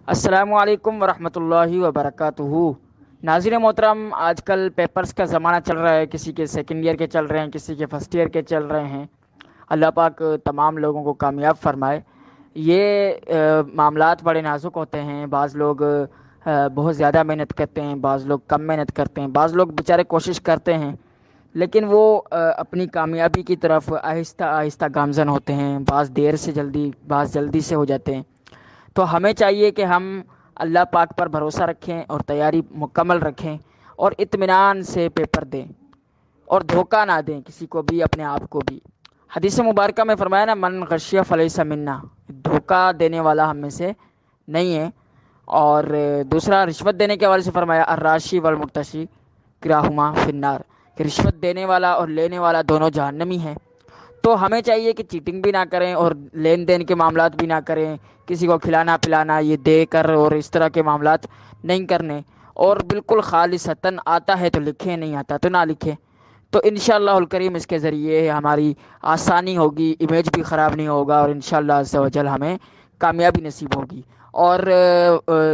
السلام علیکم ورحمۃ اللہ وبرکاتہ۔ ناظرین محترم، آج کل پیپرز کا زمانہ چل رہا ہے، کسی کے سیکنڈ ایئر کے چل رہے ہیں، کسی کے فرسٹ ایئر کے چل رہے ہیں۔ اللہ پاک تمام لوگوں کو کامیاب فرمائے۔ یہ معاملات بڑے نازک ہوتے ہیں، بعض لوگ بہت زیادہ محنت کرتے ہیں، بعض لوگ کم محنت کرتے ہیں، بعض لوگ بیچارے کوشش کرتے ہیں لیکن وہ اپنی کامیابی کی طرف آہستہ آہستہ گامزن ہوتے ہیں، بعض دیر سے جلدی، بعض جلدی سے ہو جاتے ہیں۔ تو ہمیں چاہیے کہ ہم اللہ پاک پر بھروسہ رکھیں اور تیاری مکمل رکھیں اور اطمینان سے پیپر دیں اور دھوکہ نہ دیں کسی کو بھی، اپنے آپ کو بھی۔ حدیث مبارکہ میں فرمایا نا، من غشیہ فلیس منا، دھوکہ دینے والا ہم میں سے نہیں ہے۔ اور دوسرا، رشوت دینے کے حوالے سے فرمایا الراشی والمرتشی کلاہما فی النار، کہ رشوت دینے والا اور لینے والا دونوں جہنمی ہیں۔ تو ہمیں چاہیے کہ چیٹنگ بھی نہ کریں اور لین دین کے معاملات بھی نہ کریں، کسی کو کھلانا پلانا یہ دے کر اور اس طرح کے معاملات نہیں کرنے، اور بالکل خالصتاً آتا ہے تو لکھیں، نہیں آتا تو نہ لکھیں۔ تو انشاءاللہ الکریم اس کے ذریعے ہماری آسانی ہوگی، امیج بھی خراب نہیں ہوگا، اور انشاءاللہ عز و جل ہمیں کامیابی نصیب ہوگی۔ اور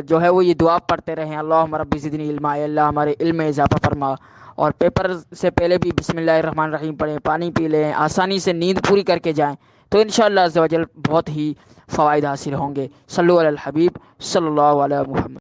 جو ہے وہ یہ دعا پڑھتے رہیں، اللہم رب زدنی علما، اے اللہ ہمارے علم میں اضافہ فرما۔ اور پیپر سے پہلے بھی بسم اللہ الرحمن الرحیم پڑھیں، پانی پی لیں، آسانی سے نیند پوری کر کے جائیں، تو انشاءاللہ عز و جل بہت ہی فوائد حاصل ہوں گے۔ صلو علی الحبیب صلی اللہ علیہ محمد۔